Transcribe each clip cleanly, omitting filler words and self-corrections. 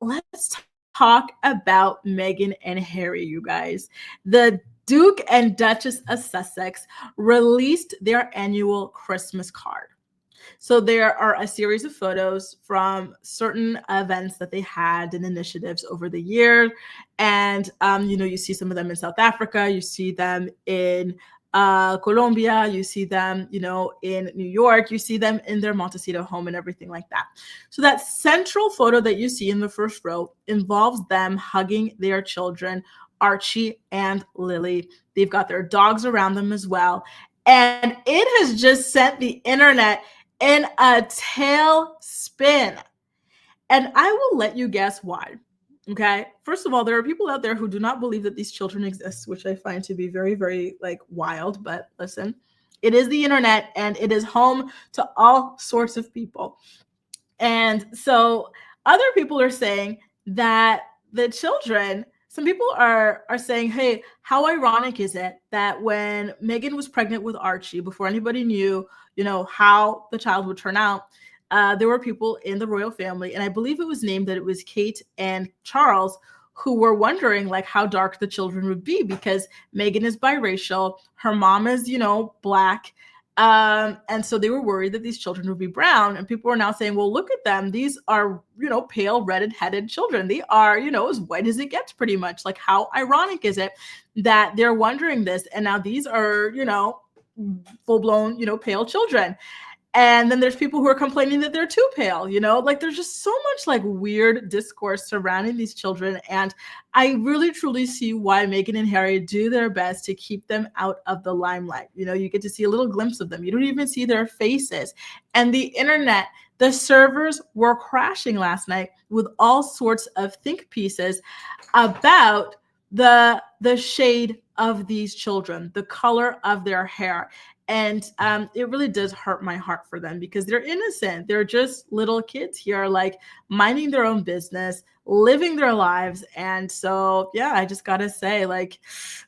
let's talk about Meghan and Harry, you guys. The Duke and Duchess of Sussex released their annual Christmas card. So there are a series of photos from certain events that they had and initiatives over the year. And, you see some of them in South Africa, you see them in Colombia, you see them, in New York, you see them in their Montecito home and everything like that. So that central photo that you see in the first row involves them hugging their children, Archie and Lily. They've got their dogs around them as well. And it has just sent the internet in a tailspin. And I will let you guess why. Okay. First of all, there are people out there who do not believe that these children exist, which I find to be very, very wild. But listen, it is the internet and it is home to all sorts of people. And so other people are saying that the children, some people are saying, hey, how ironic is it that when Meghan was pregnant with Archie, before anybody knew, how the child would turn out, there were people in the royal family, and I believe it was named that it was Kate and Charles, who were wondering how dark the children would be, because Meghan is biracial, her mom is, Black. And so they were worried that these children would be brown, and people are now saying, well, look at them. These are, pale, redheaded children. They are, as white as it gets pretty much. How ironic is it that they're wondering this? And now these are, full blown, pale children. And then there's people who are complaining that they're too pale, there's just so much weird discourse surrounding these children. And I really truly see why Meghan and Harry do their best to keep them out of the limelight. You get to see a little glimpse of them. You don't even see their faces. And the internet, the servers were crashing last night with all sorts of think pieces about the shade of these children, the color of their hair. And it really does hurt my heart for them, because they're innocent. They're just little kids here, minding their own business, living their lives. And so, yeah, I just got to say,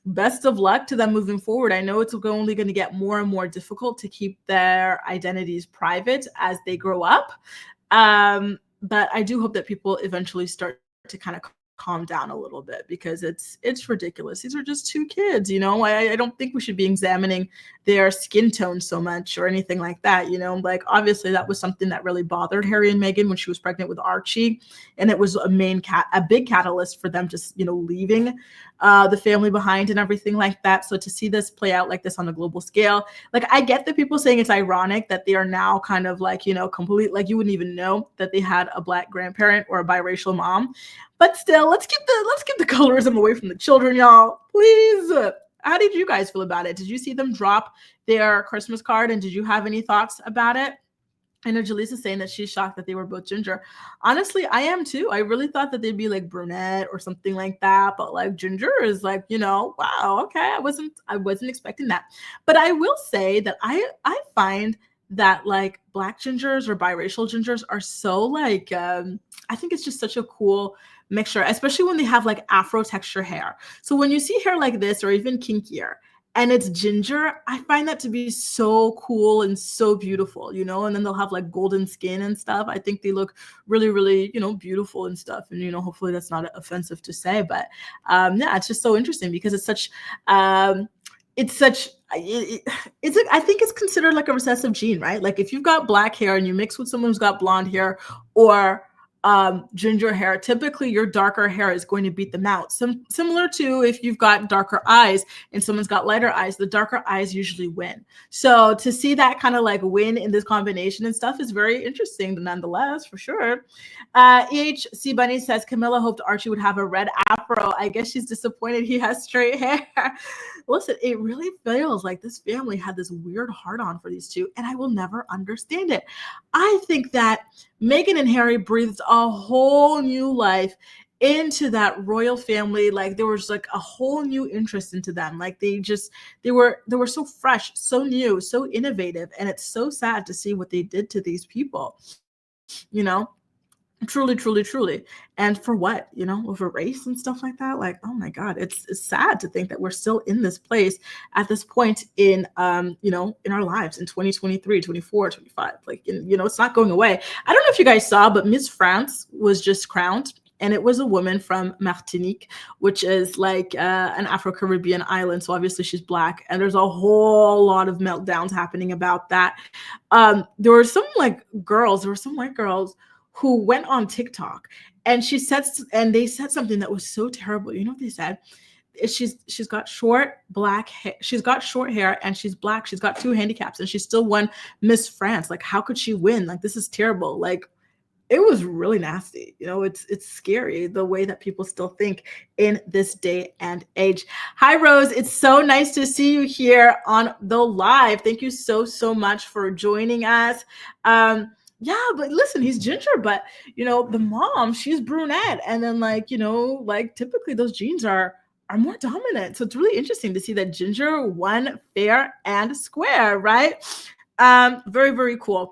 best of luck to them moving forward. I know it's only going to get more and more difficult to keep their identities private as they grow up. But I do hope that people eventually start to kind of calm down a little bit, because it's ridiculous. These are just two kids, I don't think we should be examining their skin tone so much or anything like that. Obviously that was something that really bothered Harry and Meghan when she was pregnant with Archie, and it was a big catalyst for them just leaving the family behind and everything like that. So to see this play out like this on a global scale, I get the people saying it's ironic that they are now kind of complete, you wouldn't even know that they had a Black grandparent or a biracial mom. But still, let's keep the colorism away from the children, y'all. Please. How did you guys feel about it? Did you see them drop their Christmas card, and did you have any thoughts about it? I know Jaleesa's saying that she's shocked that they were both ginger. Honestly, I am too. I really thought that they'd be brunette or something like that, but ginger is wow, okay. I wasn't expecting that. But I will say that I find that Black gingers or biracial gingers are so I think it's just such a cool mixture, especially when they have Afro texture hair. So when you see hair like this, or even kinkier, and it's ginger, I find that to be so cool and so beautiful, and then they'll have golden skin and stuff. I think they look really, really, beautiful and stuff. And, hopefully that's not offensive to say, but yeah, it's just so interesting, because it's such, I think it's considered a recessive gene, right? If you've got Black hair and you mix with someone who's got blonde hair or ginger hair, typically your darker hair is going to beat them out. Similar to if you've got darker eyes and someone's got lighter eyes, the darker eyes usually win. So to see that kind of win in this combination and stuff is very interesting nonetheless, for sure. EHC Bunny says Camilla hoped Archie would have a red afro. I guess she's disappointed he has straight hair. Listen, it really feels like this family had this weird hard-on for these two, and I will never understand it. I think that Meghan and Harry breathed a whole new life into that royal family. There was a whole new interest into them. They were so fresh, so new, so innovative, and it's so sad to see what they did to these people. Truly, truly, truly. And for what, over race and stuff like that? Oh my God, it's sad to think that we're still in this place at this point in, in our lives in 2023, 24, 25. It's not going away. I don't know if you guys saw, but Miss France was just crowned and it was a woman from Martinique, which is like an Afro-Caribbean island. So obviously she's Black, and there's a whole lot of meltdowns happening about that. There were some white girls who went on TikTok, and they said something that was so terrible. You know what they said? She's got short black hair. She's got short hair, and she's Black. She's got 2 handicaps, and she still won Miss France. Like, how could she win? Like, this is terrible. Like, it was really nasty. It's scary the way that people still think in this day and age. Hi, Rose. It's so nice to see you here on the live. Thank you so much for joining us. Yeah, but listen, he's ginger, but the mom, she's brunette, and then typically those genes are more dominant. So it's really interesting to see that ginger won fair and square, right? Very, very cool.